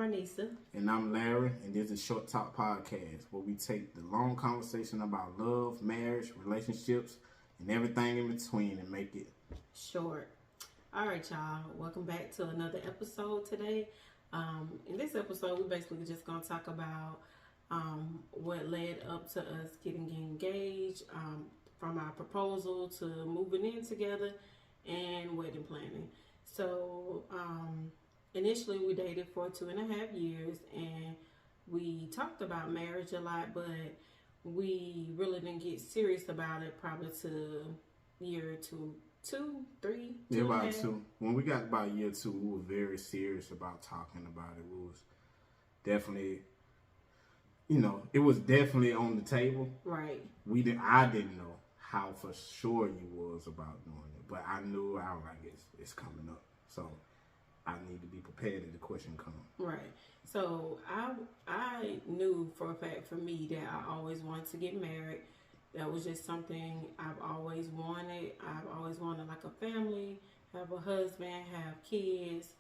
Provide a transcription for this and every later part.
Marnisa. And I'm Larry, and this is Short Talk Podcast, where we take the long conversation about love, marriage, relationships, and everything in between and make it short. All right, y'all. Welcome back to another episode today. In this episode, we're basically just going to talk about what led up to us getting engaged, from our proposal to moving in together and wedding planning. So, initially we dated for 2.5 years and we talked about marriage a lot, but we really didn't get serious about it probably to year two, three. Yeah, about two. When we got about year 2, we were very serious about talking about it. We was definitely, it was definitely on the table. Right. I didn't know how for sure you was about doing it, but I knew I was like, it's coming up, so I need to be prepared if the question comes. Right. So I knew for a fact for me that I always wanted to get married. That was just something I've always wanted. I've always wanted like a family, have a husband, have kids,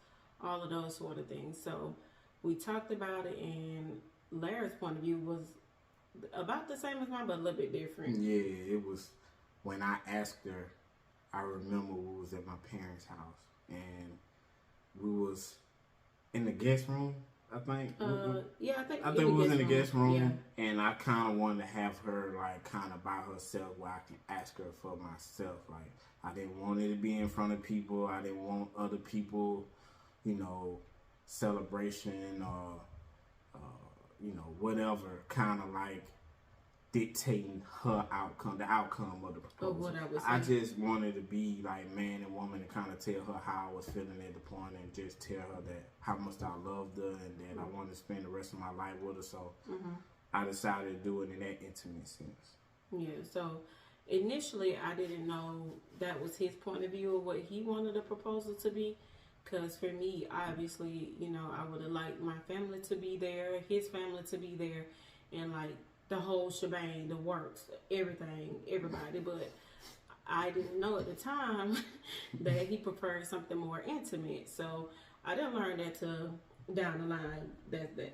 all of those sort of things. So we talked about it, and Larry's point of view was about the same as mine, but a little bit different. Yeah, it was. When I asked her, I remember we was at my parents' house, and we was in the guest room, I think. I think we was in the guest room, yeah. And I kind of wanted to have her, like, kind of by herself where I can ask her for myself. Like, I didn't want it to be in front of people. I didn't want other people, celebration or, whatever, kind of like dictating her outcome, the outcome of the proposal. I just wanted to be like man and woman and kind of tell her how I was feeling at the point and just tell her that how much I loved her and that I wanted to spend the rest of my life with her. So I decided to do it in that intimate sense. Yeah, so initially I didn't know that was his point of view of what he wanted a proposal to be. Because for me, obviously, I would have liked my family to be there, his family to be there, and like the whole shebang, the works, everything, everybody. But I didn't know at the time that he preferred something more intimate. So I didn't learn that till down the line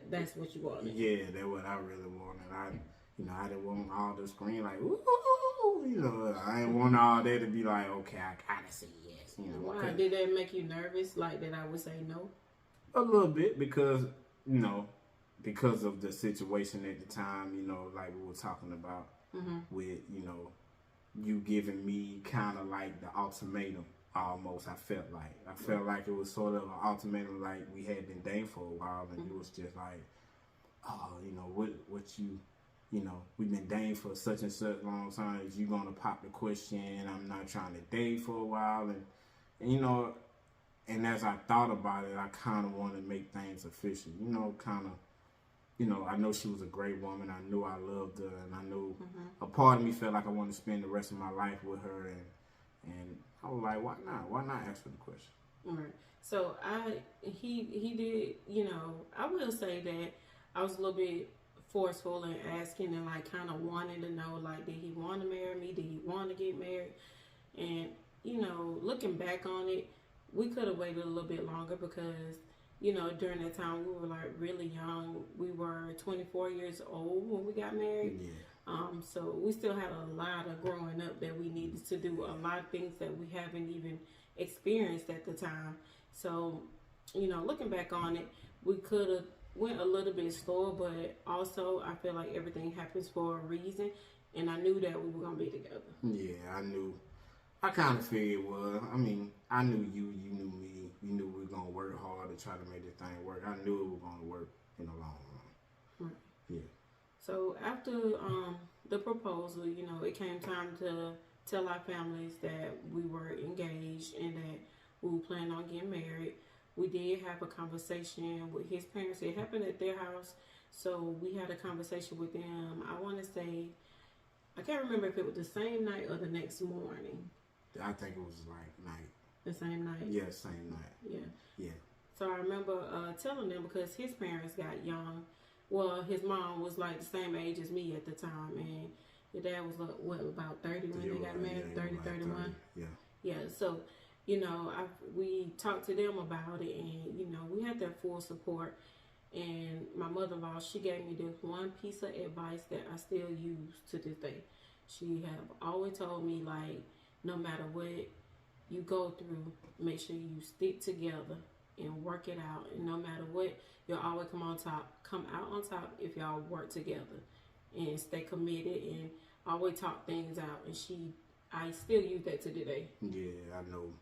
that's what you wanted. Yeah, that's what I really wanted. I didn't want all the screen like ooh, I didn't want all that to be like okay, I gotta say yes. Why did that make you nervous? Like that I would say no? A little bit because because of the situation at the time, like we were talking about with, you giving me kind of like the ultimatum almost. I felt like it was sort of an ultimatum, like we had been dating for a while and it was just like, oh, what you, we've been dating for such and such long time. Is you going to pop the question? I'm not trying to date for a while. And and as I thought about it, I kind of wanted to make things official, I know she was a great woman. I knew I loved her, and I knew a part of me felt like I wanted to spend the rest of my life with her, and I was like, why not? Why not ask her the question? All right. So he did, I will say that I was a little bit forceful in asking and like kind of wanting to know, like, did he want to marry me? Did he want to get married? And, looking back on it, we could have waited a little bit longer because during that time we were like really young. We were 24 years old when we got married. Yeah. So we still had a lot of growing up that we needed to do, a lot of things that we haven't even experienced at the time. So, looking back on it, we could have went a little bit slower, but also I feel like everything happens for a reason, and I knew that we were going to be together. Yeah, I knew. I kind of figured it was. I mean, I knew you knew me. We knew we were going to work hard to try to make this thing work. I knew it was going to work in the long run. Right. Yeah. So after the proposal, it came time to tell our families that we were engaged and that we were planning on getting married. We did have a conversation with his parents. It happened at their house. So we had a conversation with them. I want to say, I can't remember if it was the same night or the next morning. I think it was like night. The same night? Yeah, same night. Yeah. Yeah. So I remember telling them because his parents got young. Well, his mom was like the same age as me at the time, and your dad was about 30 when they got married, 30, 31? Yeah. Yeah, so, we talked to them about it, and, we had their full support. And my mother-in-law, she gave me this one piece of advice that I still use to this day. She have always told me, like, no matter what you go through, make sure you stick together and work it out. And no matter what, you'll always come out on top if y'all work together and stay committed and always talk things out. And I still use that to today. Yeah, I know.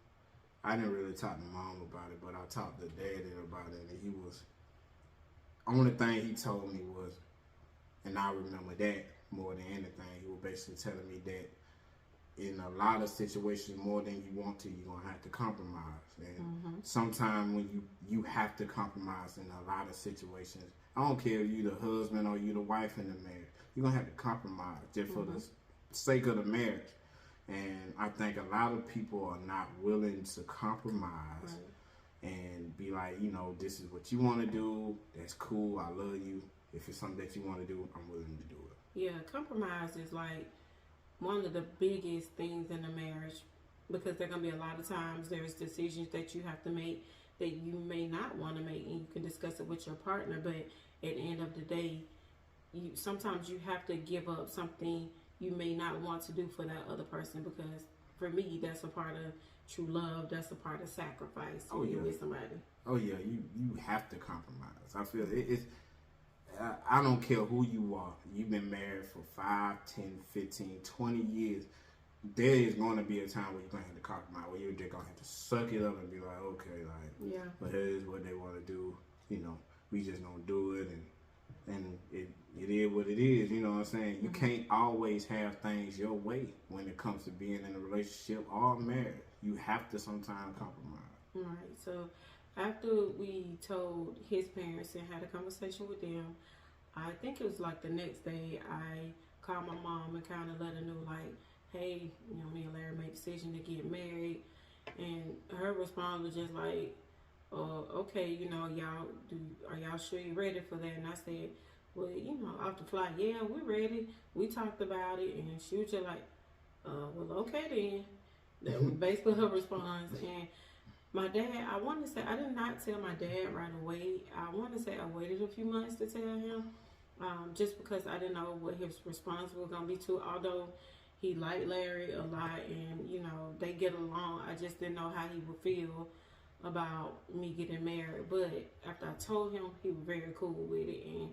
I didn't really talk to mom about it, but I talked to dad about it, and he was, only thing he told me was, and I remember that more than anything, he was basically telling me that in a lot of situations, more than you want to, you're gonna have to compromise. And sometimes when you have to compromise in a lot of situations, I don't care if you the husband or you the wife in the marriage, you're gonna have to compromise just for the sake of the marriage. And I think a lot of people are not willing to compromise and be like, you know, this is what you want to do. That's cool. I love you. If it's something that you want to do, I'm willing to do it. Yeah, compromise is like one of the biggest things in a marriage, because there are going to be a lot of times there's decisions that you have to make that you may not want to make, and you can discuss it with your partner, but at the end of the day, sometimes you have to give up something you may not want to do for that other person, because for me, that's a part of true love. That's a part of sacrifice when you're with somebody. Oh yeah, you have to compromise. I feel it's I don't care who you are. You've been married for 5, 10, 15, 20 years. There is going to be a time where you're going to have to compromise, where you're just going to have to suck it up and be like, okay, like, but here's what they want to do. You know, we just going to do it, and it is what it is. You know what I'm saying? You can't always have things your way when it comes to being in a relationship or marriage. You have to sometimes compromise. Right. So after we told his parents and had a conversation with them, I think it was like the next day, I called my mom and kind of let her know, like, hey, you know, me and Larry made a decision to get married. And her response was just like, okay, you know, are y'all sure you're ready for that? And I said, well, you know, off the fly, yeah, we're ready. We talked about it. And she was just like, well, okay then. That was basically her response. And my dad, I want to say, I did not tell my dad right away. I want to say I waited a few months to tell him, just because I didn't know what his response was going to be to, although he liked Larry a lot and, you know, they get along. I just didn't know how he would feel about me getting married. But after I told him, he was very cool with it. And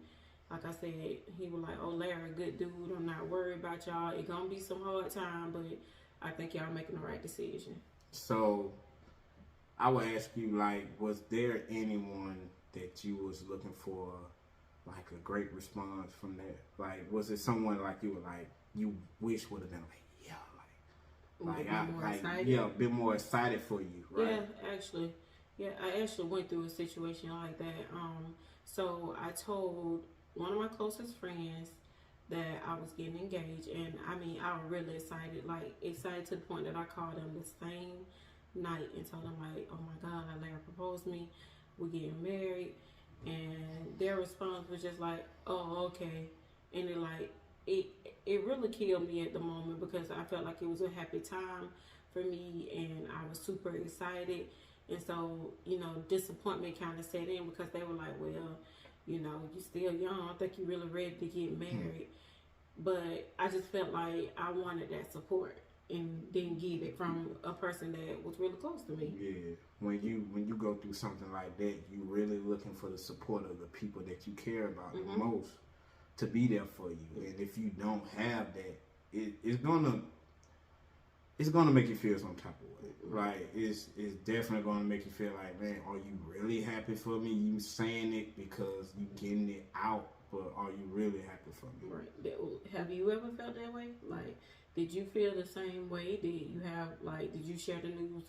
like I said, he was like, oh, Larry, good dude. I'm not worried about y'all. It's going to be some hard time, but I think y'all making the right decision. So I would ask you, like, was there anyone that you was looking for, like, a great response from that? Like, was it someone like you were like, you wish would have been like, yeah, a bit more excited for you, right? Yeah, I actually went through a situation like that. So I told one of my closest friends that I was getting engaged, and I mean, I was really excited, like excited to the point that I called them the same night and told them like, oh my God, Larry proposed me, we're getting married, and their response was just like, oh, okay, and it really killed me at the moment, because I felt like it was a happy time for me and I was super excited. And so, you know, disappointment kind of set in, because they were like, well, you know, you're still young, I don't think you're really ready to get married. But I just felt like I wanted that support and didn't get it from a person that was really close to me. Yeah, when you go through something like that, you really looking for the support of the people that you care about the most to be there for you. And if you don't have that, it's gonna make you feel some type of way. Right? It's definitely gonna make you feel like, man, are you really happy for me? You saying it because you getting it out, but are you really happy for me? Right. Have you ever felt that way? Like, did you feel the same way? Did you share the news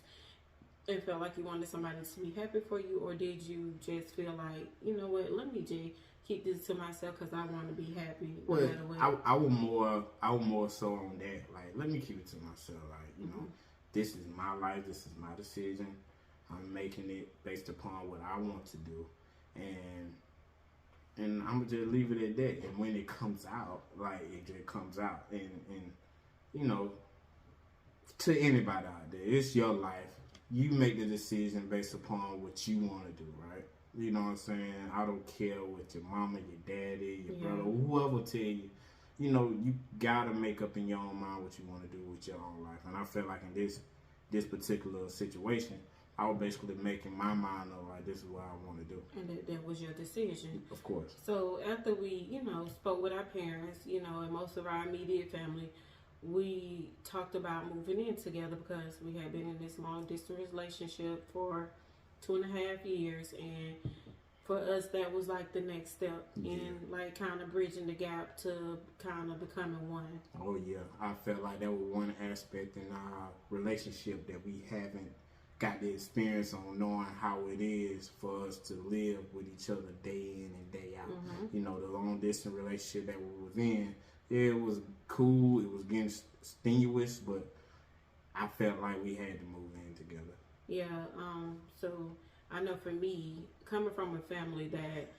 and felt like you wanted somebody to be happy for you, or did you just feel like, you know what, let me just keep this to myself because I want to be happy no matter what? I was more so on that. Like, let me keep it to myself. Like, you know, this is my life. This is my decision. I'm making it based upon what I want to do, and I'm gonna just leave it at that. And when it comes out, like, it just comes out. And you know, to anybody out there, it's your life. You make the decision based upon what you want to do, right? You know what I'm saying? I don't care what your mama, your daddy, your brother, whoever tell you. You know, you gotta make up in your own mind what you want to do with your own life. And I feel like in this particular situation, I was basically making my mind up like this is what I want to do. And that was your decision. Of course. So after we, spoke with our parents, and most of our immediate family, we talked about moving in together because we had been in this long distance relationship for 2.5 years, and for us that was like the next step in like kind of bridging the gap to kind of becoming one. Oh yeah, I felt like that was one aspect in our relationship that we haven't got the experience on, knowing how it is for us to live with each other day in and day out. You know, the long distance relationship that we was in, it was cool, it was getting strenuous, but I felt like we had to move in together. Yeah, so I know for me, coming from a family that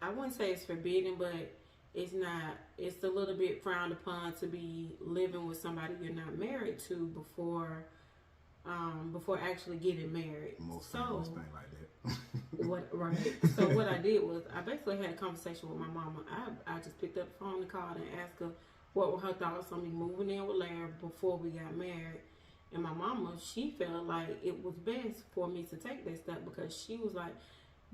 I wouldn't say it's forbidden, but it's not, it's a little bit frowned upon to be living with somebody you're not married to before actually getting married. Most families think like that. Right. So what I did was I basically had a conversation with my mama. I just picked up the phone and called and asked her what were her thoughts on me moving in with Larry before we got married. And my mama, she felt like it was best for me to take that step because she was like,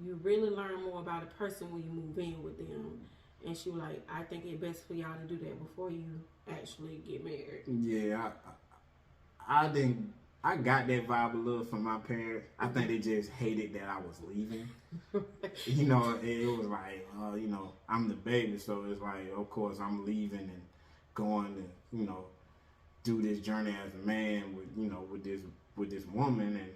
you really learn more about a person when you move in with them. And she was like, I think it's best for y'all to do that before you actually get married. Yeah, I got that vibe a little from my parents. I think they just hated that I was leaving. You know, it was like, I'm the baby, so it's like, of course, I'm leaving and going to, do this journey as a man with this woman, and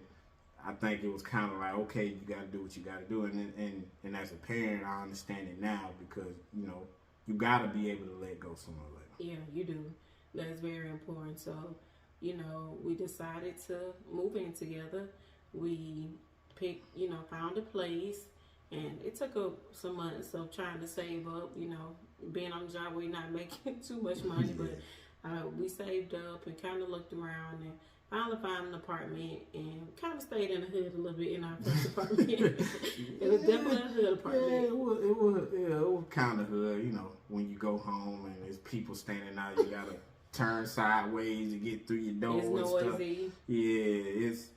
I think it was kind of like, okay, you got to do what you got to do, and as a parent, I understand it now because you got to be able to let go sooner or later. Yeah, you do. That's very important. So, we decided to move in together. We picked, found a place, and it took some months of trying to save up. Being on the job, we're not making too much money, but we saved up and kind of looked around and finally found an apartment and kind of stayed in the hood a little bit in our first apartment. It was definitely a hood apartment. Yeah, it was kind of hood. When you go home and there's people standing out, you gotta turn sideways to get through your door. It's noisy. Stuff. Yeah, it's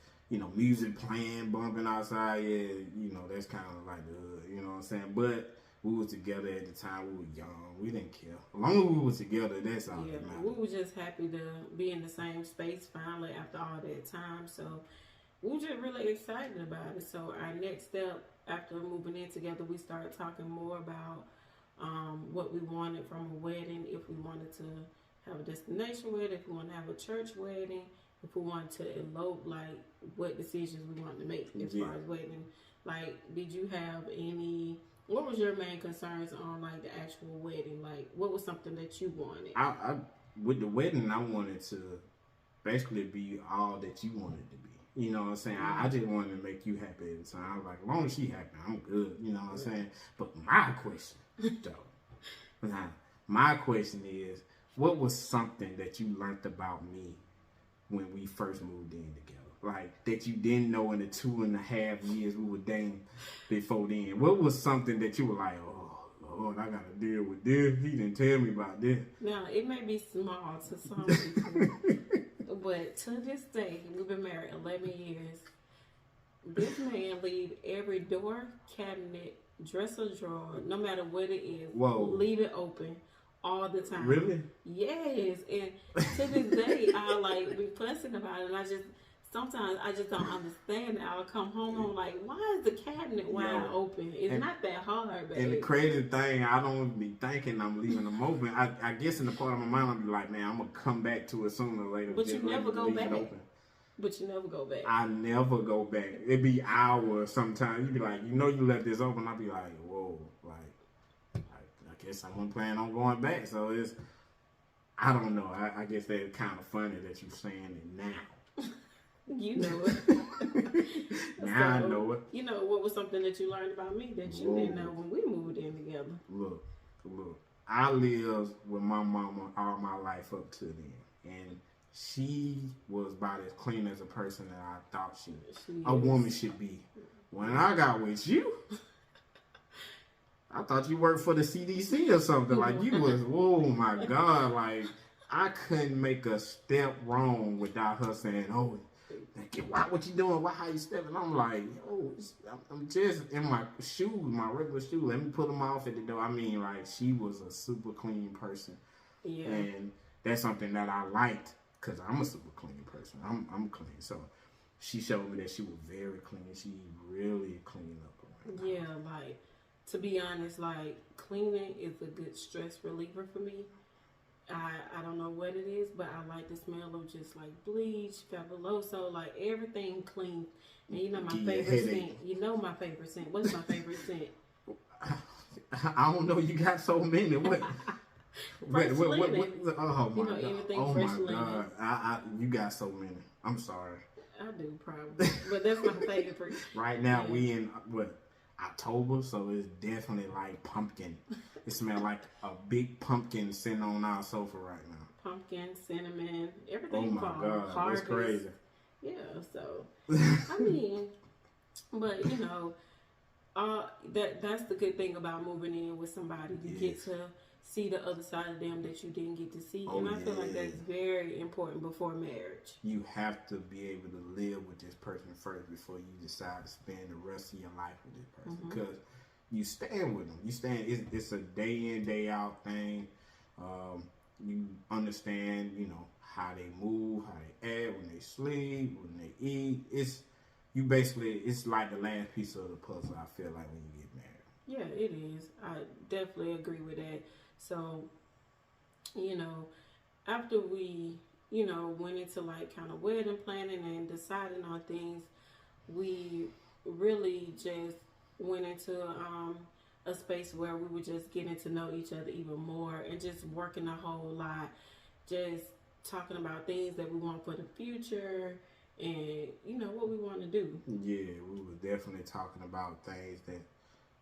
music playing, bumping outside. Yeah, that's kind of like the hood. You know what I'm saying? But we was together at the time. We were young. We didn't care. As long as we were together, that's all that mattered. We were just happy to be in the same space finally after all that time. So we were just really excited about it. So our next step after moving in together, we started talking more about what we wanted from a wedding. If we wanted to have a destination wedding, if we wanted to have a church wedding, if we wanted to elope, like what decisions we wanted to make as far as wedding. Like, did you have any? What was your main concerns on like the actual wedding? Like, what was something that you wanted? I with the wedding, I wanted to basically be all that you wanted to be. You know what I'm saying? I just wanted to make you happy at the time. I was like, as long as she happy, I'm good. You know what I'm saying? But my question, though, my question is, what was something that you learned about me when we first moved in together? Like, that you didn't know in the 2.5 years we were dating before then? What was something that you were like, oh, Lord, I got to deal with this? He didn't tell me about this. Now, it may be small to some people, but to this day, we've been married 11 years. This man leave every door, cabinet, dresser drawer, no matter what it is, leave it open all the time. Really? Yes. And to this day, I like be fussing about it, and sometimes I just don't understand it. I'll come home and I'm like, why is the cabinet wide open? It's not that hard, baby. And the crazy thing, I don't be thinking I'm leaving them open. I guess in the part of my mind, I'll be like, man, I'm going to come back to it sooner or later. But you never go back. But you never go back. I never go back. It be hours sometimes. You be like, you left this open. I'll be like, whoa, like, I guess I wasn't planning on going back. So I don't know. I guess that's kind of funny that you're saying it now. You know it. Now I know it. What was something that you learned about me that you didn't know when we moved in together? Look. I lived with my mama all my life up to then. And she was about as clean as a person that I thought a woman should be. When I got with you, I thought you worked for the CDC or something. Like you was, oh my God, like I couldn't make a step wrong without her saying, "Oh, why? What you doing? Why? How you stepping?" I'm like, "Oh, I'm just in my shoes, my regular shoes. Let me put them off at the door." I mean, like she was a super clean person, and that's something that I liked because I'm a super clean person. I'm clean, so she showed me that she was very clean. She really cleaned up around. Yeah, like to be honest, like cleaning is a good stress reliever for me. I don't know what it is, but I like the smell of just like bleach, fabuloso, like everything clean. And you know my favorite scent. You know my favorite scent. What's my favorite scent? I don't know. You got so many. What? Fresh linen. Oh my God! Anything Oh fresh my linen. God! You got so many. I'm sorry. I do probably, but that's my favorite. Right now we in what? October, so it's definitely like pumpkin. It smells like a big pumpkin sitting on our sofa right now. Pumpkin, cinnamon, everything. Oh my God, harvest. That's crazy. Yeah, so I mean, but you know, that's the good thing about moving in with somebody. You get to see the other side of them that you didn't get to see, and I feel like that's very important before marriage. You have to be able to live with this person first before you decide to spend the rest of your life with this person, because you stand with them. You stand. It's a day in, day out thing. You understand, you know, how they move, how they act, when they sleep, when they eat. It's like the last piece of the puzzle, I feel like, when you get married. Yeah, it is. I definitely agree with that. So, you know, after we, you know, went into like kind of wedding planning and deciding on things, we really just went into a space where we were just getting to know each other even more and just working a whole lot, just talking about things that we want for the future and, you know, what we want to do. Yeah, we were definitely talking about things that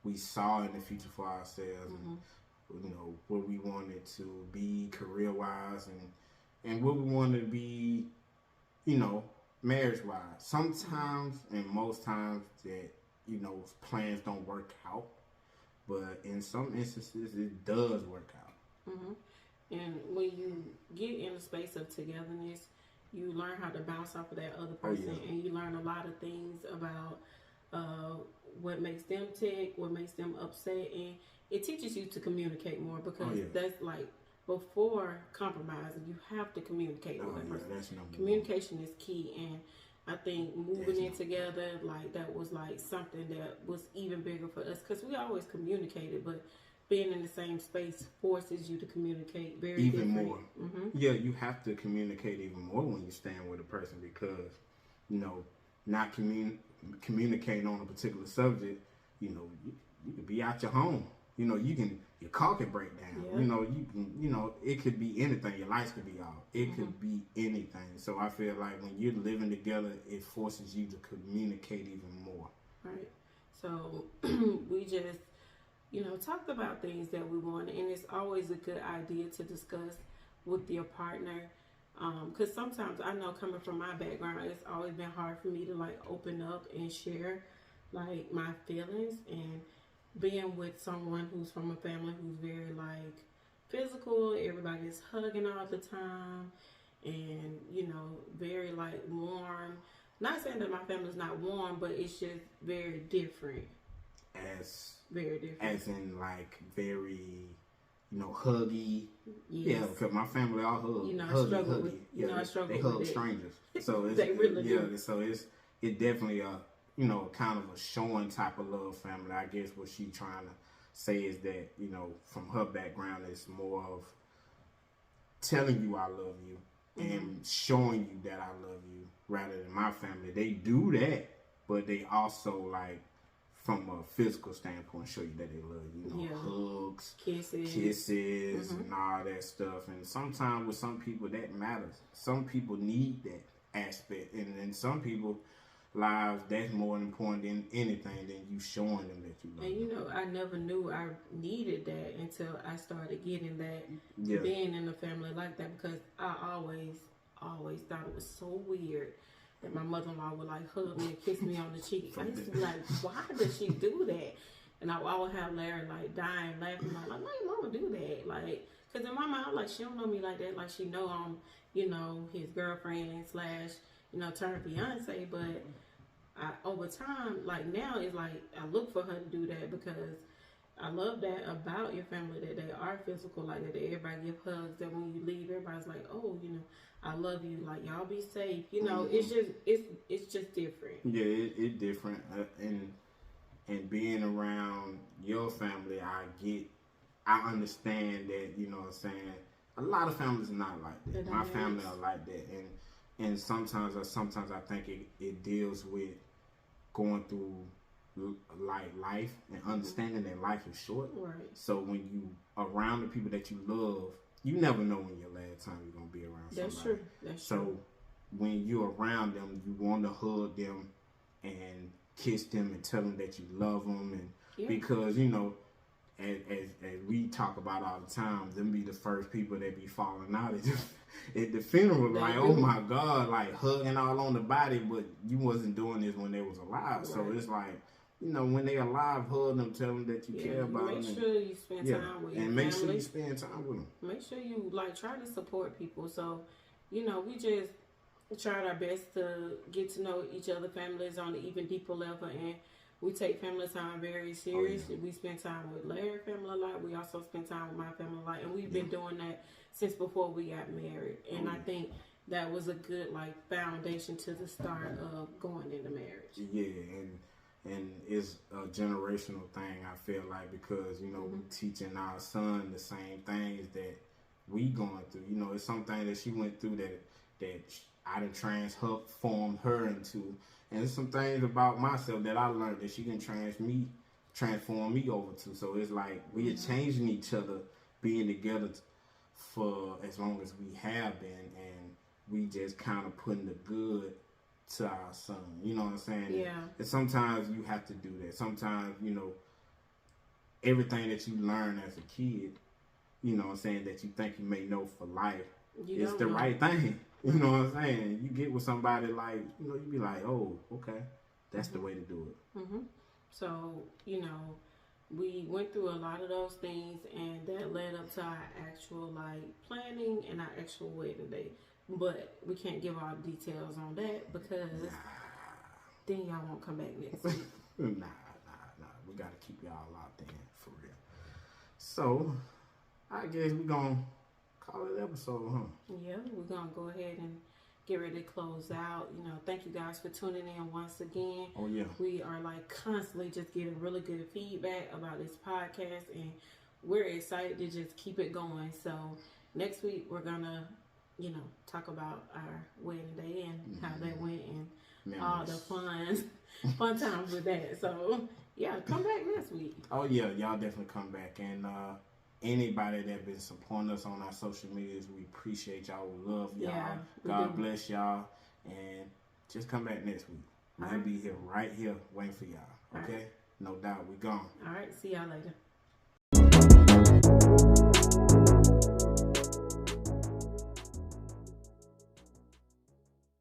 we saw in the future for ourselves, and you know, what we wanted to be career wise, and what we wanted to be, you know, marriage wise. Sometimes and most times that, you know, plans don't work out, but in some instances it does work out. And when you get in a space of togetherness, you learn how to bounce off of that other person, and you learn a lot of things about what makes them tick, what makes them upset, and it teaches you to communicate more, because that's like, before compromising, you have to communicate with that person. Communication is key, and I think moving in together, like, that was like something that was even bigger for us, because we always communicated, but being in the same space forces you to communicate even more. Yeah, you have to communicate even more when you stand with a person, because, you know, not communicating on a particular subject, you know, you could be out your home. You know, your car could break down. You know, you know, it could be anything. Your lights could be off. It could be anything. So I feel like when you're living together, it forces you to communicate even more. Right. So we just, you know, talked about things that we want, and it's always a good idea to discuss with your partner. Because sometimes, I know, coming from my background, it's always been hard for me to like open up and share like my feelings, and being with someone who's from a family who's very like physical, everybody's hugging all the time, and, you know, very like warm. Not saying that my family's not warm, but it's just very different. Very different. As in, like, very, you know, huggy. Yes. Yeah, because my family all hug. You know, huggy, I struggle huggy. with. You know, I struggle they with hug it. strangers. So it's, they really do. Yeah, so it's definitely a, you know, kind of a showing type of love family. I guess what she trying to say is that, you know, from her background, it's more of telling you I love you and showing you that I love you, rather than my family. They do that, but they also, like, from a physical standpoint, show you that they love you. You know, hugs, kisses, and all that stuff. And sometimes with some people that matters. Some people need that aspect, and in some people lives, that's more important than anything, than you showing them that you love them. And, you know, I never knew I needed that until I started getting that, being in a family like that, because I always thought it was so weird that my mother-in-law would like hug me and kiss me on the cheek. I used to be like, why does she do that? And I would have Larry like dying laughing like, why your mama do that? Like, cause in my mind, like, she don't know me like that. Like, she know I'm, you know, his girlfriend slash, you know, turned fiance. But over time, like now, it's like I look for her to do that because I love that about your family, that they are physical, like that everybody give hugs, that when you leave, everybody's like, oh, you know, I love you, like y'all be safe. You know, it's just different. Yeah, it's different, and being around your family, I understand that, you know what I'm saying. A lot of families are not like that. My family are like that, and sometimes I think it deals with going through like life and understanding that life is short. Right. So when you around the people that you love, you never know when your last time you're gonna be around somebody. That's true. That's true. So when you're around them, you want to hug them and kiss them and tell them that you love them, and because you know, as we talk about all the time, them be the first people that be falling out at the funeral. Like, oh my God, like hugging all on the body, but you wasn't doing this when they was alive. Right. So it's like, you know, when they alive, hug them, tell them that you care about them. Make sure you spend time with your family. And make sure you spend time with them. Make sure you like try to support people. So, you know, we just tried our best to get to know each other families on an even deeper level, and we take family time very seriously. We spend time with Larry's family a lot. We also spend time with my family a lot, and we've been doing that since before we got married. And I think that was a good like foundation to the start of going into marriage. Yeah, and it's a generational thing, I feel like, because, you know, we teaching our son the same things that we going through. You know, it's something that she went through that I done transformed her into. And there's some things about myself that I learned that she can transform me over to. So it's like we are changing each other, being together for as long as we have been, and we just kind of putting the good to our son. You know what I'm saying? Yeah. And sometimes you have to do that. Sometimes, you know, everything that you learn as a kid, you know what I'm saying, that you think you may know for life, it's the right thing. You know what I'm saying? You get with somebody like, you know, you be like, oh, okay, that's the way to do it. So, you know, we went through a lot of those things, and that led up to our actual, like, planning and our actual wedding day. But we can't give all the details on that because then y'all won't come back next week. Nah. We got to keep y'all locked in, for real. So, I guess we're going to call it episode, huh? Yeah, we're going to go ahead and get ready to close out. You know, thank you guys for tuning in once again. Oh, yeah. We are, like, constantly just getting really good feedback about this podcast, and we're excited to just keep it going. So, next week, we're going to, you know, talk about our wedding day and how that went and all the fun times with that. So, yeah, come back next week. Oh, yeah, y'all definitely come back. And anybody that been supporting us on our social medias, we appreciate y'all. We love y'all. Yeah, God bless y'all. And just come back next week. We'll be here, right here, waiting for y'all. Okay? Right. No doubt. We gone. All right. See y'all later.